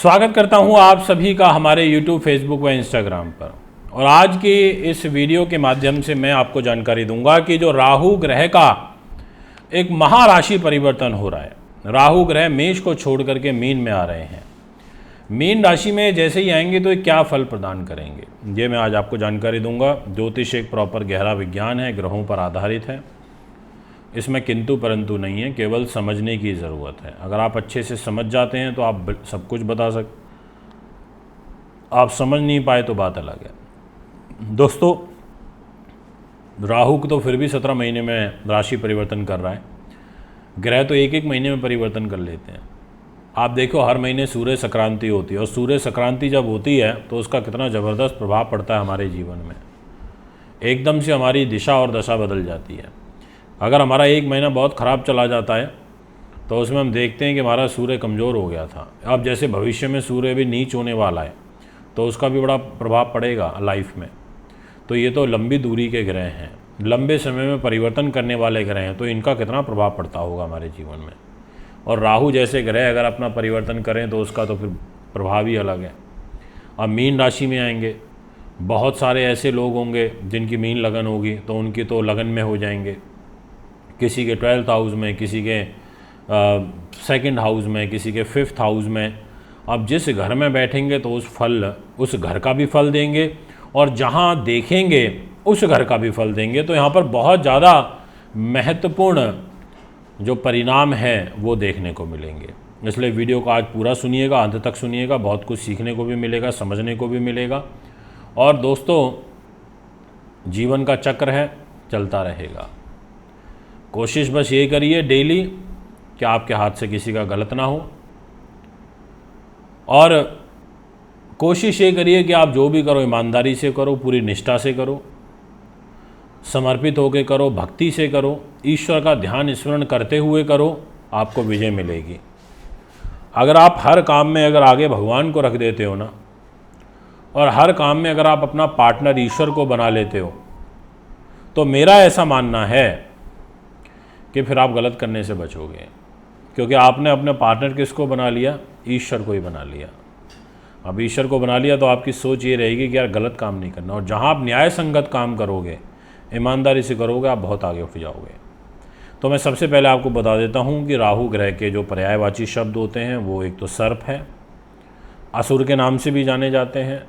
स्वागत करता हूं आप सभी का हमारे YouTube, Facebook व Instagram पर। और आज की इस वीडियो के माध्यम से मैं आपको जानकारी दूंगा कि जो राहु ग्रह का एक महाराशि परिवर्तन हो रहा है। राहु ग्रह मेष को छोड़ करके मीन में आ रहे हैं। मीन राशि में जैसे ही आएंगे तो ये क्या फल प्रदान करेंगे, ये मैं आज आपको जानकारी दूंगा। ज्योतिष एक प्रॉपर गहरा विज्ञान है, ग्रहों पर आधारित है। इसमें किंतु परंतु नहीं है, केवल समझने की ज़रूरत है। अगर आप अच्छे से समझ जाते हैं तो आप सब कुछ बता आप समझ नहीं पाए तो बात अलग है। दोस्तों, राहु तो फिर भी 17 महीने में राशि परिवर्तन कर रहा है। ग्रह तो एक एक महीने में परिवर्तन कर लेते हैं। आप देखो, हर महीने सूर्य संक्रांति होती है और सूर्य संक्रांति जब होती है तो उसका कितना ज़बरदस्त प्रभाव पड़ता है हमारे जीवन में। एकदम से हमारी दिशा और दशा बदल जाती है। अगर हमारा एक महीना बहुत ख़राब चला जाता है तो उसमें हम देखते हैं कि हमारा सूर्य कमज़ोर हो गया था। अब जैसे भविष्य में सूर्य भी नीच होने वाला है तो उसका भी बड़ा प्रभाव पड़ेगा लाइफ में। तो ये तो लंबी दूरी के ग्रह हैं, लंबे समय में परिवर्तन करने वाले ग्रह हैं, तो इनका कितना प्रभाव पड़ता होगा हमारे जीवन में। और राहु जैसे ग्रह अगर अपना परिवर्तन करें तो उसका तो फिर प्रभाव ही अलग है। अब मीन राशि में आएंगे, बहुत सारे ऐसे लोग होंगे जिनकी मीन लगन होगी तो उनकी तो लगन में हो जाएंगे। किसी के 12th हाउस में, किसी के 2nd हाउस में, किसी के 5th हाउस में। अब जिस घर में बैठेंगे तो उस घर का भी फल देंगे और जहाँ देखेंगे उस घर का भी फल देंगे। तो यहाँ पर बहुत ज़्यादा महत्वपूर्ण जो परिणाम है वो देखने को मिलेंगे। इसलिए वीडियो को आज पूरा सुनिएगा, अंत तक सुनिएगा। बहुत कुछ सीखने को भी मिलेगा, समझने को भी मिलेगा। और दोस्तों, जीवन का चक्र है, चलता रहेगा। कोशिश बस ये करिए डेली कि आपके हाथ से किसी का गलत ना हो। और कोशिश ये करिए कि आप जो भी करो ईमानदारी से करो, पूरी निष्ठा से करो, समर्पित होकर करो, भक्ति से करो, ईश्वर का ध्यान स्मरण करते हुए करो, आपको विजय मिलेगी। अगर आप हर काम में अगर आगे भगवान को रख देते हो ना, और हर काम में अगर आप अपना पार्टनर ईश्वर को बना लेते हो, तो मेरा ऐसा मानना है कि फिर आप गलत करने से बचोगे। क्योंकि आपने अपने पार्टनर किसको बना लिया? ईश्वर को ही बना लिया। अब ईश्वर को बना लिया तो आपकी सोच ये रहेगी कि यार गलत काम नहीं करना। और जहाँ आप न्याय संगत काम करोगे, ईमानदारी से करोगे, आप बहुत आगे उठ जाओगे। तो मैं सबसे पहले आपको बता देता हूँ कि राहु ग्रह के जो पर्यायवाची शब्द होते हैं वो एक तो सर्प है, असुर के नाम से भी जाने जाते हैं,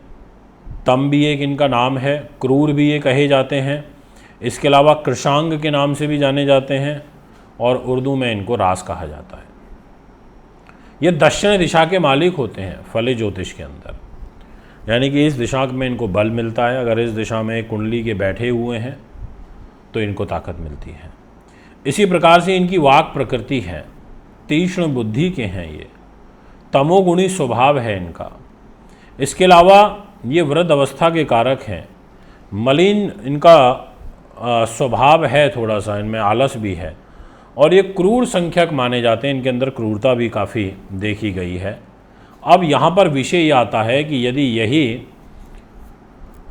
तम भी एक इनका नाम है, क्रूर भी ये कहे जाते हैं। इसके अलावा कृषांग के नाम से भी जाने जाते हैं और उर्दू में इनको रास कहा जाता है। ये दक्षिण दिशा के मालिक होते हैं फल ज्योतिष के अंदर, यानी कि इस दिशा में इनको बल मिलता है। अगर इस दिशा में कुंडली के बैठे हुए हैं तो इनको ताकत मिलती है। इसी प्रकार से इनकी वाक प्रकृति है, तीक्ष्ण बुद्धि के हैं ये, तमोगुणी स्वभाव है इनका। इसके अलावा ये वृद्ध अवस्था के कारक हैं, मलिन इनका स्वभाव है, थोड़ा सा इनमें आलस भी है। और ये क्रूर संख्यक माने जाते हैं, इनके अंदर क्रूरता भी काफ़ी देखी गई है। अब यहाँ पर विषय ये आता है कि यदि यही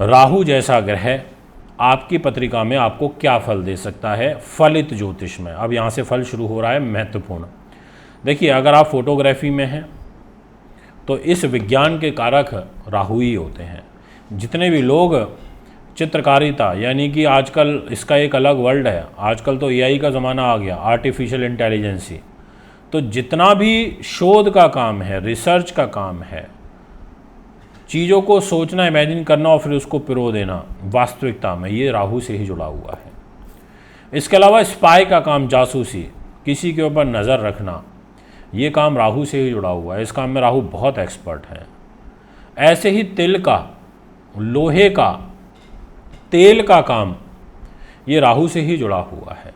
राहु जैसा ग्रह आपकी पत्रिका में आपको क्या फल दे सकता है फलित ज्योतिष में। अब यहाँ से फल शुरू हो रहा है महत्वपूर्ण। देखिए, अगर आप फोटोग्राफी में हैं तो इस विज्ञान के कारक राहु ही होते हैं। जितने भी लोग चित्रकारिता, यानी कि आजकल इसका एक अलग वर्ल्ड है, आजकल तो एआई का ज़माना आ गया, आर्टिफिशियल इंटेलिजेंसी। तो जितना भी शोध का काम है, रिसर्च का काम है, चीज़ों को सोचना, इमेजिन करना और फिर उसको पिरो देना वास्तविकता में, ये राहु से ही जुड़ा हुआ है। इसके अलावा स्पाई का काम, जासूसी, किसी के ऊपर नज़र रखना, ये काम राहु से ही जुड़ा हुआ है। इस काम में राहु बहुत एक्सपर्ट है। ऐसे ही तिल का, लोहे का, तेल का काम, ये राहु से ही जुड़ा हुआ है।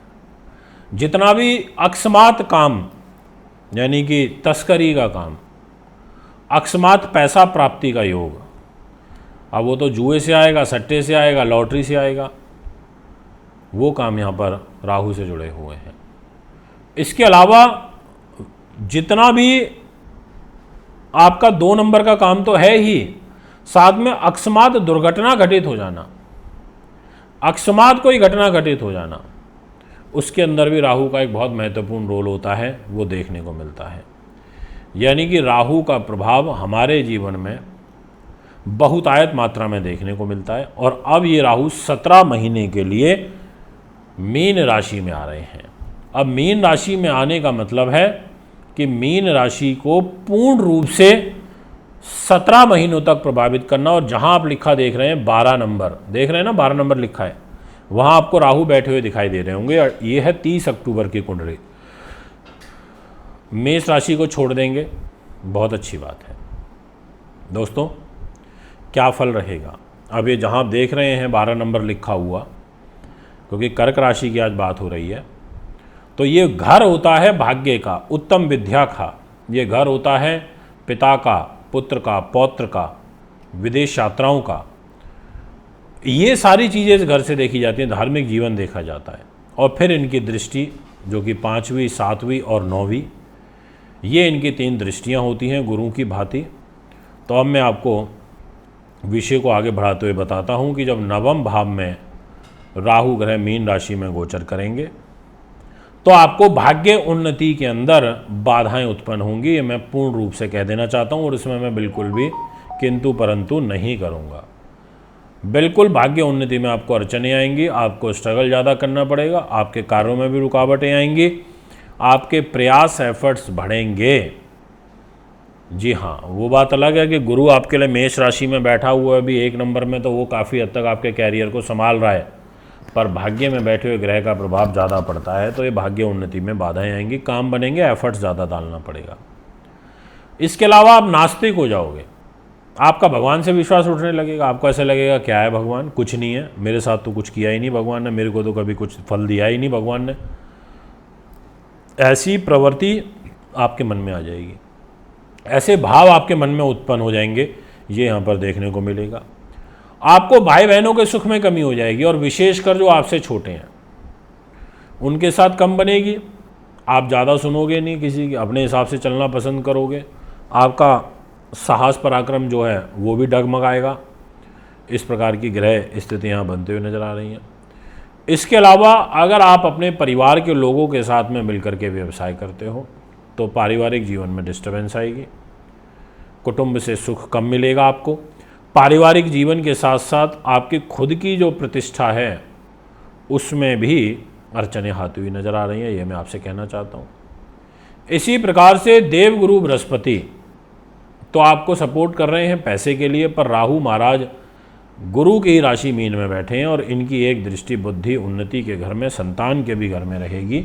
जितना भी अकस्मात काम, यानी कि तस्करी का काम, अकस्मात पैसा प्राप्ति का योग, अब वो तो जुए से आएगा, सट्टे से आएगा, लॉटरी से आएगा, वो काम यहाँ पर राहु से जुड़े हुए हैं। इसके अलावा जितना भी आपका 2 नंबर का काम तो है ही, साथ में अकस्मात दुर्घटना घटित हो जाना, अकस्मात कोई घटना घटित हो जाना, उसके अंदर भी राहु का एक बहुत महत्वपूर्ण रोल होता है, वो देखने को मिलता है। यानी कि राहु का प्रभाव हमारे जीवन में बहुतायत मात्रा में देखने को मिलता है। और अब ये राहु 17 महीने के लिए मीन राशि में आ रहे हैं। अब मीन राशि में आने का मतलब है कि मीन राशि को पूर्ण रूप से 17 महीनों तक प्रभावित करना। और जहां आप लिखा देख रहे हैं 12 नंबर, देख रहे हैं ना 12 नंबर लिखा है, वहां आपको राहु बैठे हुए दिखाई दे रहे होंगे। और ये है 30 अक्टूबर की कुंडली। मेष राशि को छोड़ देंगे, बहुत अच्छी बात है। दोस्तों क्या फल रहेगा? अब ये जहां आप देख रहे हैं 12 नंबर लिखा हुआ, क्योंकि कर्क राशि की आज बात हो रही है, तो ये घर होता है भाग्य का, उत्तम विद्या का। ये घर होता है पिता का, पुत्र का, पौत्र का, विदेश यात्राओं का। ये सारी चीज़ें इस घर से देखी जाती हैं, धार्मिक जीवन देखा जाता है। और फिर इनकी दृष्टि जो कि 5वीं, 7वीं और 9वीं, ये इनकी 3 दृष्टियां होती हैं गुरु की भांति। तो अब मैं आपको विषय को आगे बढ़ाते हुए बताता हूं कि जब नवम भाव में राहु ग्रह मीन राशि में गोचर करेंगे तो आपको भाग्य उन्नति के अंदर बाधाएं उत्पन्न होंगी। ये मैं पूर्ण रूप से कह देना चाहता हूं और इसमें मैं बिल्कुल भी किंतु परंतु नहीं करूंगा। बिल्कुल भाग्य उन्नति में आपको अड़चने आएंगी, आपको स्ट्रगल ज़्यादा करना पड़ेगा, आपके कार्यों में भी रुकावटें आएंगी, आपके प्रयास एफर्ट्स बढ़ेंगे। जी हाँ, वो बात अलग है कि गुरु आपके लिए मेष राशि में बैठा हुआ है अभी 1 नंबर में, तो वो काफ़ी हद तक आपके कैरियर को संभाल रहा है। पर भाग्य में बैठे हुए ग्रह का प्रभाव ज़्यादा पड़ता है, तो ये भाग्य उन्नति में बाधाएं आएंगी, काम बनेंगे, एफर्ट्स ज़्यादा डालना पड़ेगा। इसके अलावा आप नास्तिक हो जाओगे, आपका भगवान से विश्वास उठने लगेगा। आपको ऐसा लगेगा क्या है भगवान, कुछ नहीं है, मेरे साथ तो कुछ किया ही नहीं भगवान ने, मेरे को तो कभी कुछ फल दिया ही नहीं भगवान ने। ऐसी प्रवृत्ति आपके मन में आ जाएगी, ऐसे भाव आपके मन में उत्पन्न हो जाएंगे, ये यहाँ पर देखने को मिलेगा। आपको भाई बहनों के सुख में कमी हो जाएगी, और विशेषकर जो आपसे छोटे हैं उनके साथ कम बनेगी। आप ज़्यादा सुनोगे नहीं किसी की, अपने हिसाब से चलना पसंद करोगे। आपका साहस पराक्रम जो है वो भी डगमगाएगा। इस प्रकार की ग्रह स्थितियाँ बनते हुए नजर आ रही हैं। इसके अलावा अगर आप अपने परिवार के लोगों के साथ में मिलकर के व्यवसाय करते हो तो पारिवारिक जीवन में डिस्टर्बेंस आएगी, कुटुंब से सुख कम मिलेगा आपको। पारिवारिक जीवन के साथ साथ आपकी खुद की जो प्रतिष्ठा है उसमें भी अड़चनें आती हुई नजर आ रही हैं, ये मैं आपसे कहना चाहता हूँ। इसी प्रकार से देवगुरु बृहस्पति तो आपको सपोर्ट कर रहे हैं पैसे के लिए, पर राहु महाराज गुरु की राशि मीन में बैठे हैं और इनकी एक दृष्टि बुद्धि उन्नति के घर में, संतान के भी घर में रहेगी,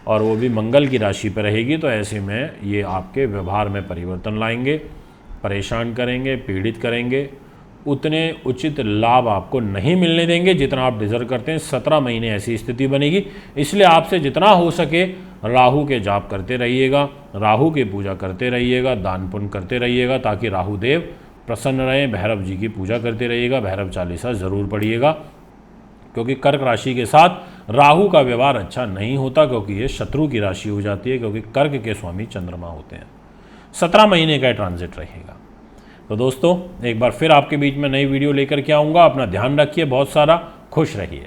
और वो भी मंगल की राशि पर रहेगी। तो ऐसे में ये आपके व्यवहार में परिवर्तन लाएंगे, परेशान करेंगे, पीड़ित करेंगे, उतने उचित लाभ आपको नहीं मिलने देंगे जितना आप डिजर्व करते हैं। 17 महीने ऐसी स्थिति बनेगी। इसलिए आपसे जितना हो सके राहु के जाप करते रहिएगा, राहु की पूजा करते रहिएगा, दान पुण्य करते रहिएगा, ताकि राहु देव प्रसन्न रहें। भैरव जी की पूजा करते रहिएगा, भैरव चालीसा ज़रूर पढ़िएगा, क्योंकि कर्क राशि के साथ राहु का व्यवहार अच्छा नहीं होता, क्योंकि ये शत्रु की राशि हो जाती है, क्योंकि कर्क के स्वामी चंद्रमा होते हैं। 17 महीने का ट्रांजिट रहेगा। तो दोस्तों एक बार फिर आपके बीच में नई वीडियो लेकर के आऊँगा। अपना ध्यान रखिए, बहुत सारा खुश रहिए।